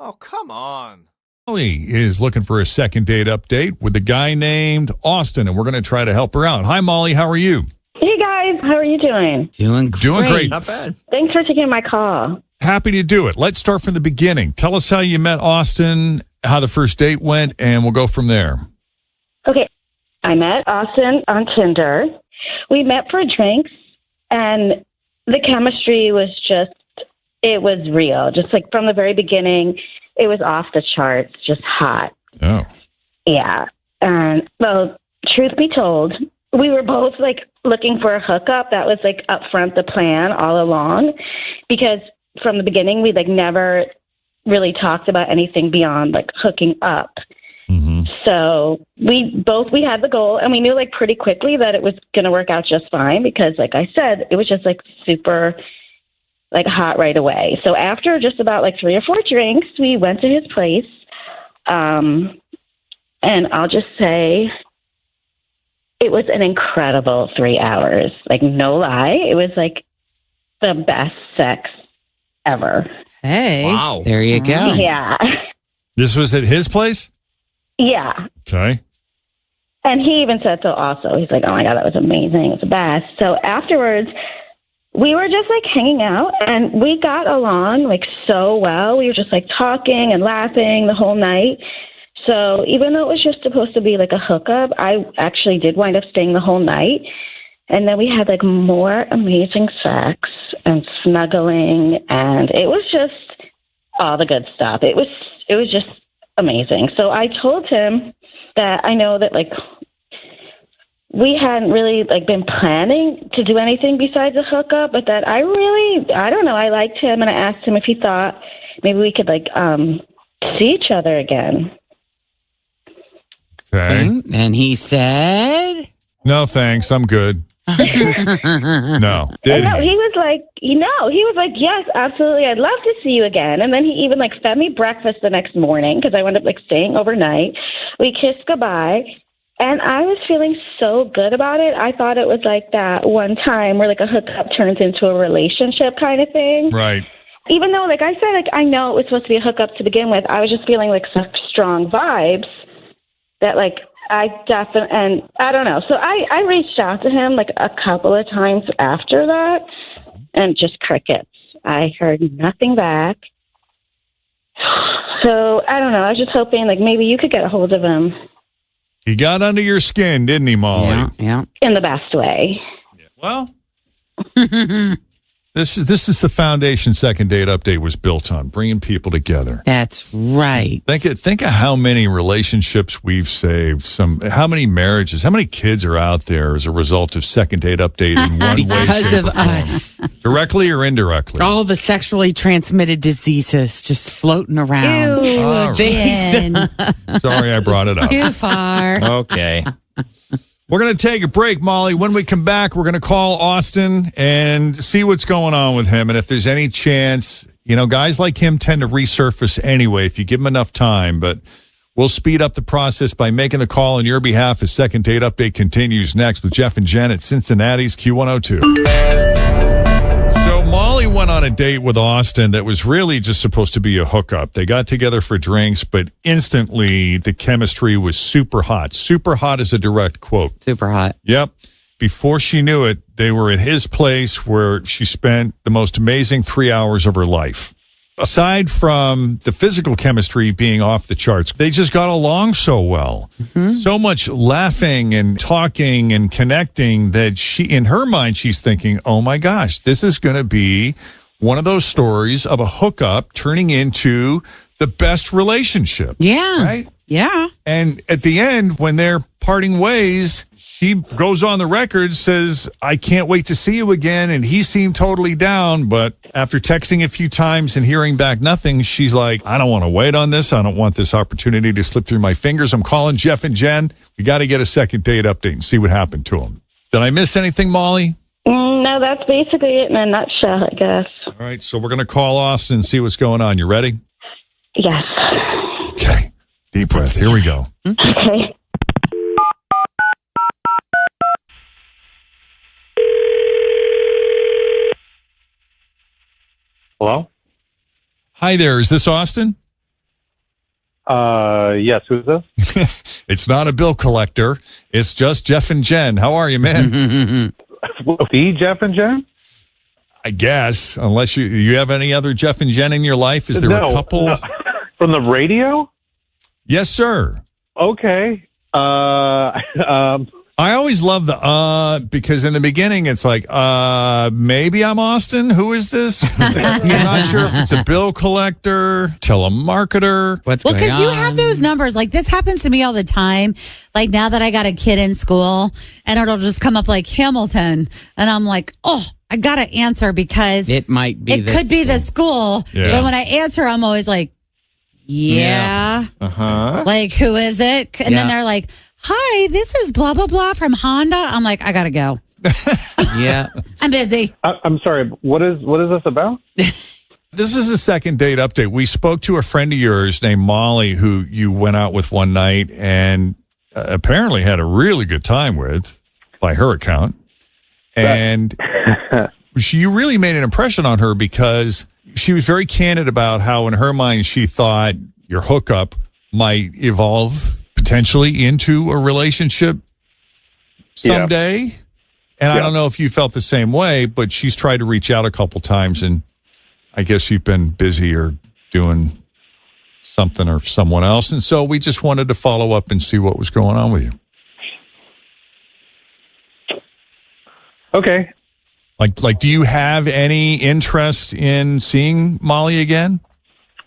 Oh, come on. Molly is looking for a second date update with a guy named Austin, and we're going to try to help her out. Hi, Molly. How are you? Hey, guys. How are you doing? Doing great. Not bad. Thanks for taking my call. Happy to do it. Let's start from the beginning. Tell us how you met Austin, how the first date went, and we'll go from there. Okay. I met Austin on Tinder. We met for drinks, and the chemistry was it was real. Just like from the very beginning, it was off the charts, just hot. Oh. Yeah. And, well, truth be told, we were both like looking for a hookup. That was like up front the plan all along, because from the beginning, we like never really talked about anything beyond like hooking up. Mm-hmm. So we had the goal, and we knew like pretty quickly that it was going to work out just fine, because like I said, it was just like super like hot right away. So after just about like 3 or 4 drinks, we went to his place. And I'll just say it was an incredible 3 hours. Like, no lie. It was like the best sex ever. Hey, Wow. there you go. Yeah. This was at his place? Yeah. Okay. And he even said so also. He's like, oh my God, that was amazing. It was the best. So afterwards, we were just like hanging out, and we got along like so well. We were just like talking and laughing the whole night. So even though it was just supposed to be like a hookup, I actually did wind up staying the whole night. And then we had like more amazing sex and snuggling, and it was just all the good stuff. It was just amazing. So I told him that I know that like we hadn't really like been planning to do anything besides a hookup, but that I don't know, I liked him, and I asked him if he thought maybe we could like see each other again. Okay. And he said, No, thanks. I'm good. No. Did No, he? he was like, yes, absolutely, I'd love to see you again. And then he even like fed me breakfast the next morning, because I wound up like staying overnight. We kissed goodbye, and I was feeling so good about it. I thought it was like that one time where like a hookup turns into a relationship kind of thing. Right. Even though, like I said, like I know it was supposed to be a hookup to begin with, I was just feeling like such strong vibes that like I definitely, and I don't know. So I reached out to him like a couple of times after that, and just crickets. I heard nothing back. So I don't know. I was just hoping like maybe you could get a hold of him He got under your skin, didn't he, Molly? yeah. in the best way. Well, this is the foundation second date update was built on, bringing people together. That's right. Think of how many relationships we've saved, how many marriages, how many kids are out there as a result of second date update in one way, Because shape, of or form. us. Directly or indirectly. All the sexually transmitted diseases just floating around. All right. Jen. Sorry I brought it up. Too far. Okay. We're going to take a break, Molly. When we come back, we're going to call Austin and see what's going on with him. And if there's any chance, guys like him tend to resurface anyway if you give them enough time. But we'll speed up the process by making the call on your behalf as Second Date Update continues next with Jeff and Jenn at Cincinnati's Q102. So Molly went on a date with Austin that was really just supposed to be a hookup. They got together for drinks, but instantly the chemistry was super hot. Super hot is a direct quote. Super hot. Yep. Before she knew it, they were at his place where she spent the most amazing 3 hours of her life. Aside from the physical chemistry being off the charts, they just got along so well. Mm-hmm. So much laughing and talking and connecting that in her mind, she's thinking, oh my gosh, this is going to be one of those stories of a hookup turning into the best relationship. Yeah. Right? Yeah. And at the end, when they're parting ways, she goes on the record, says, I can't wait to see you again. And he seemed totally down. But after texting a few times and hearing back nothing, she's like, I don't want to wait on this. I don't want this opportunity to slip through my fingers. I'm calling Jeff and Jenn. We got to get a second date update and see what happened to him. Did I miss anything, Molly? No, that's basically it in a nutshell, I guess. All right. So we're going to call Austin and see what's going on. You ready? Yes. Okay. Deep breath. Here we go. Okay. Hello? Hi there. Is this Austin? Yes, who's this? It's not a bill collector. It's just Jeff and Jen. How are you, man? The Jeff and Jen? I guess, unless you have any other Jeff and Jen in your life. Is there a couple? No. From the radio? Yes, sir. Okay. I always love the because in the beginning it's like, maybe I'm Austin. Who is this? I'm not sure if it's a bill collector, telemarketer. What's Well, going because on? you have those numbers. Like, this happens to me all the time. Like, now that I got a kid in school, and it'll just come up like Hamilton. And I'm like, oh, I got to answer because It might be. it could be the school. Yeah. But when I answer, I'm always like, yeah. Uh-huh. Like, who is it? And then Yeah. they're like, hi, this is blah, blah, blah from Honda. I'm like, I got to go. Yeah. I'm busy. I'm sorry. What is this about? This is a second date update. We spoke to a friend of yours named Molly who you went out with one night and apparently had a really good time with, by her account. And you really made an impression on her because she was very candid about how in her mind she thought your hookup might evolve potentially into a relationship someday. And I don't know if you felt the same way, but she's tried to reach out a couple times and I guess you've been busy or doing something or someone else. And so we just wanted to follow up and see what was going on with you. Okay. Like, do you have any interest in seeing Molly again?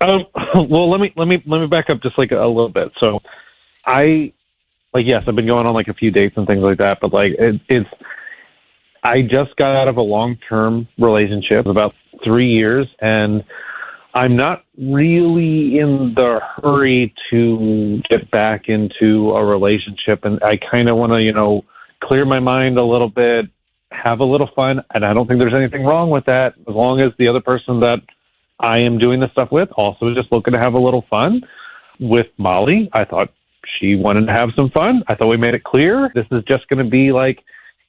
Well, let me back up just like a little bit. So yes, I've been going on like a few dates and things like that, but like I just got out of a long-term relationship about 3 years, and I'm not really in the hurry to get back into a relationship, and I kind of want to, clear my mind a little bit, have a little fun, and I don't think there's anything wrong with that as long as the other person that I am doing this stuff with also is just looking to have a little fun. With Molly, I thought she wanted to have some fun. I thought we made it clear this is just going to be like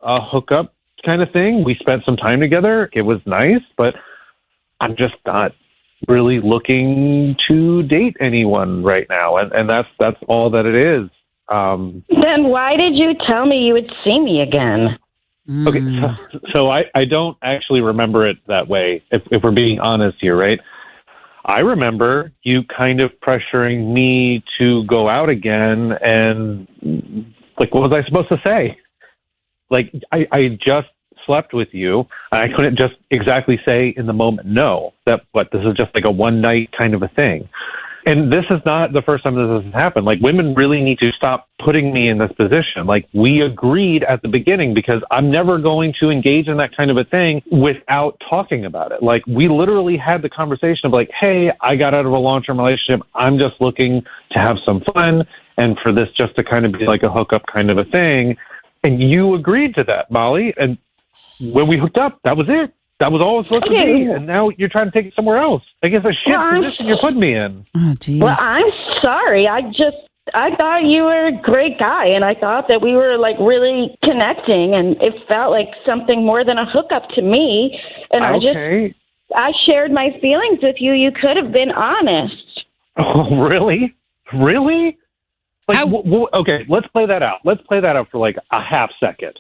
a hookup kind of thing. We spent some time together. It was nice, but I'm just not really looking to date anyone right now, and that's all that it is. Then why did you tell me you would see me again? Okay, so I don't actually remember it that way, if we're being honest here, right? I remember you kind of pressuring me to go out again, and like, what was I supposed to say? Like, I just slept with you, and I couldn't just exactly say in the moment, no, this is just like a one night kind of a thing. And this is not the first time this has happened. Like, women really need to stop putting me in this position. Like, we agreed at the beginning because I'm never going to engage in that kind of a thing without talking about it. Like, we literally had the conversation of like, hey, I got out of a long-term relationship. I'm just looking to have some fun and for this just to kind of be like a hookup kind of a thing. And you agreed to that, Molly. And when we hooked up, that was it. That was all it was supposed to be, and now you're trying to take it somewhere else. I guess a shit position you're putting me in. Oh, geez. Well, I'm sorry. I thought you were a great guy, and I thought that we were like really connecting, and it felt like something more than a hookup to me. And Okay. I shared my feelings with you. You could have been honest. Oh, really? Really? Like, okay, let's play that out. Let's play that out for like a half second.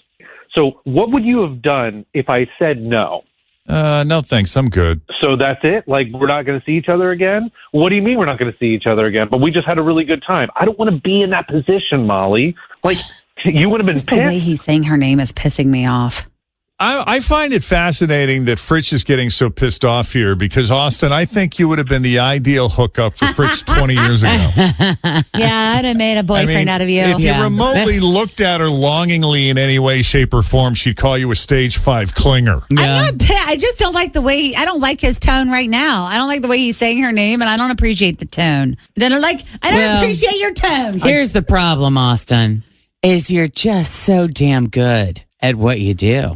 So what would you have done if I said no? No, thanks. I'm good. So that's it? Like, we're not going to see each other again? What do you mean we're not going to see each other again? But we just had a really good time. I don't want to be in that position, Molly. Like, you would have been Just the way pissed. he's saying her name is pissing me off. I find it fascinating that Fritz is getting so pissed off here because, Austin, I think you would have been the ideal hookup for Fritz 20 years ago. Yeah, I'd have made a boyfriend out of you. If you remotely looked at her longingly in any way, shape, or form, she'd call you a stage 5 clinger. I'm not pissed. I just don't like the way I don't like his tone right now. I don't like the way he's saying her name, and I don't appreciate the tone. I don't appreciate your tone. Here's the problem, Austin, is you're just so damn good at what you do.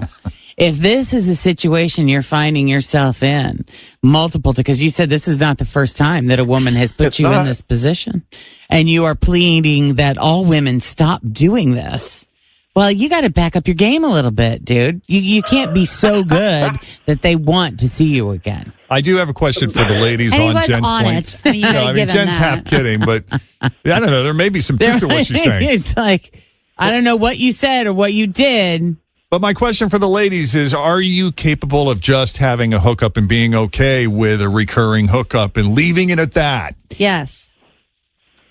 If this is a situation you're finding yourself in, because you said this is not the first time that a woman has put you in this position, and you are pleading that all women stop doing this, Well, you got to back up your game a little bit, dude. You can't be so good that they want to see you again. I do have a question for the ladies And he on was Jen's honest. point. I mean, you gotta give him Jen's that. half kidding, but I don't know. There may be some truth to what she's saying. It's like, I don't know what you said or what you did. But my question for the ladies is, are you capable of just having a hookup and being okay with a recurring hookup and leaving it at that? Yes.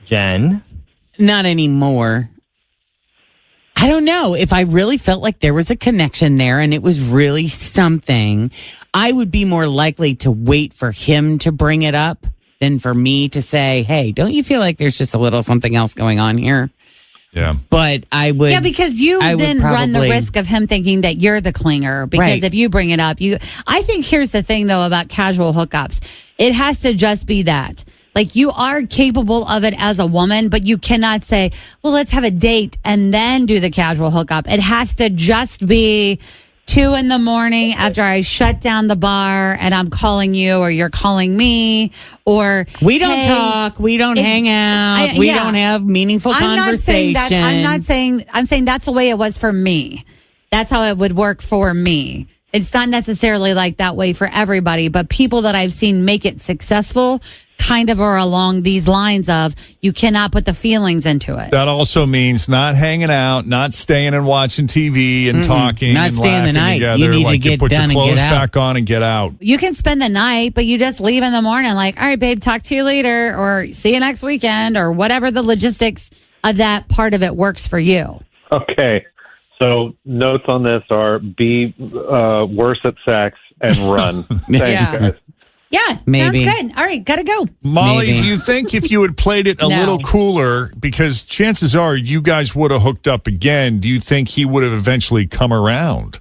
Jen? Not anymore. I don't know. If I really felt like there was a connection there and it was really something, I would be more likely to wait for him to bring it up than for me to say, hey, don't you feel like there's just a little something else going on here? Yeah. But I would. Yeah, because you I would then run the probably- risk of him thinking that you're the clinger. Because Right. if you bring it up, I think here's the thing though about casual hookups. It has to just be that. Like you are capable of it as a woman, but you cannot say, well, let's have a date and then do the casual hookup. It has to just be 2 a.m. after I shut down the bar and I'm calling you or you're calling me or We don't hey, talk. We don't hang out. We yeah. don't have meaningful I'm not saying conversation. that. I'm saying that's the way it was for me. That's how it would work for me. It's not necessarily like that way for everybody, but people that I've seen make it successful kind of are along these lines of you cannot put the feelings into it. That also means not hanging out, not staying and watching TV and talking, Not and staying the laughing night. together. You need to like get put done your and clothes get out. back on and get out. You can spend the night, but you just leave in the morning like, all right, babe, talk to you later or see you next weekend or whatever the logistics of that part of it works for you. Okay. So notes on this are be worse at sex and run. Thanks, Yeah. guys. Yeah, Maybe. sounds good. All right, gotta go. Molly, Maybe. do you think if you had played it a No. little cooler, because chances are you guys would have hooked up again, do you think he would have eventually come around?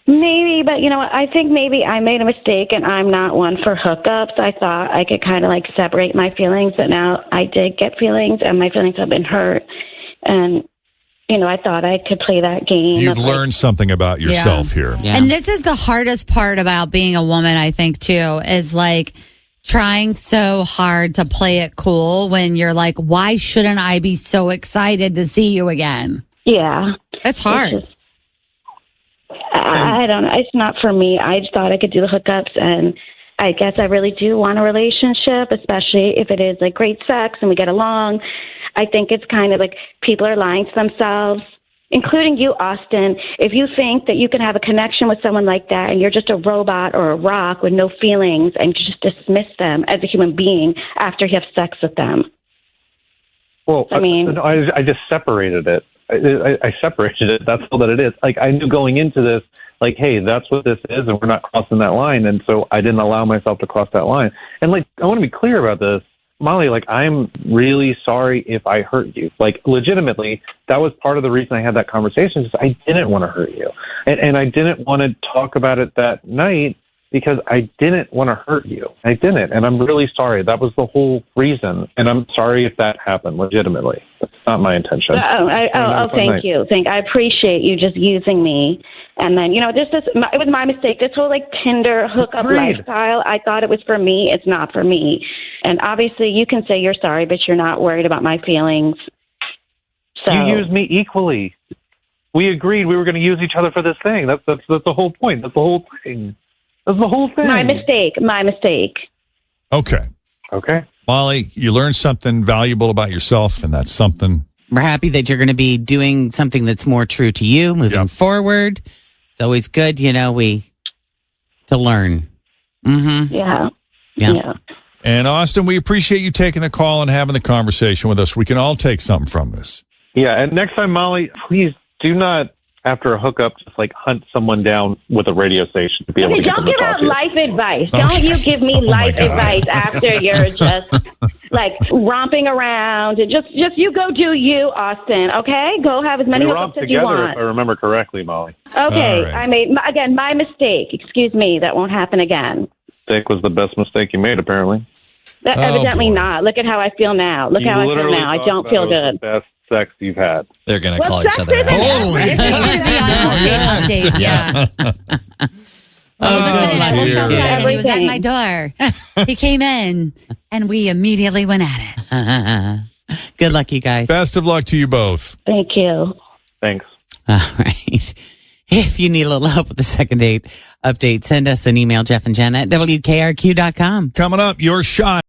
Maybe, but you know what? I think maybe I made a mistake and I'm not one for hookups. I thought I could kind of like separate my feelings, but now I did get feelings and my feelings have been hurt. And, you know, I thought I could play that game. You've of, like, learned something about yourself here. Yeah. And this is the hardest part about being a woman, I think, too, is like trying so hard to play it cool when you're like, why shouldn't I be so excited to see you again? Yeah. That's hard. It's just- I don't know. It's not for me. I just thought I could do the hookups, and I guess I really do want a relationship, especially if it is like great sex and we get along. I think it's kind of like people are lying to themselves, including you, Austin. If you think that you can have a connection with someone like that and you're just a robot or a rock with no feelings and you just dismiss them as a human being after you have sex with them. Well, I mean- I just separated it. I separated it. That's all that it is. Like I knew going into this, like, hey, that's what this is, and we're not crossing that line. And so I didn't allow myself to cross that line. And like, I want to be clear about this, Molly. Like, I'm really sorry if I hurt you. Like, legitimately, that was part of the reason I had that conversation. Is I didn't want to hurt you, and I didn't want to talk about it that night because I didn't want to hurt you. I didn't, and I'm really sorry. That was the whole reason, and I'm sorry if that happened. Legitimately, that's not my intention. Thank you. I appreciate you just using me. And then, you know, it was my mistake. This whole like Tinder hookup Agreed. lifestyle, I thought it was for me. It's not for me. And obviously you can say you're sorry, but you're not worried about my feelings. So You used me equally. We agreed we were going to use each other for this thing. That's the whole point. That's the whole thing. That's the whole thing. my mistake. Okay. Okay. Molly, you learned something valuable about yourself, and that's something. We're happy that you're going to be doing something that's more true to you moving Yep. forward. It's always good, you know, to learn. Mm-hmm. Yeah. Yeah. And Austin, we appreciate you taking the call and having the conversation with us. We can all take something from this. Yeah, and next time, Molly, please do not, after a hookup, just like hunt someone down with a radio station to be able Okay, to get don't them to give talk out to you. life advice. Okay. Don't you give me Oh, my life God. advice after you're just like romping around. Just you go do you, Austin. Okay, go have as many We hookups romped as you together, if I want. remember correctly, Molly. Okay, All right. I made again my mistake. Excuse me, that won't happen again. Steak was the best mistake you made, apparently. That, Oh, evidently boy. not. Look at how I feel now. Look You how I feel literally now. I talked don't about feel it was good. the best sex you've had. They're going to Well, call each sex other isn't out. Holy This is going to be on update. Yeah. Oh, I looked dear. outside and he was at Everything. my door. He came in and we immediately went at it. Good luck, you guys. Best of luck to you both. Thank you. Thanks. All right. If you need a little help with the second date update, send us an email, Jeff and Jen at WKRQ.com. Coming up, your shot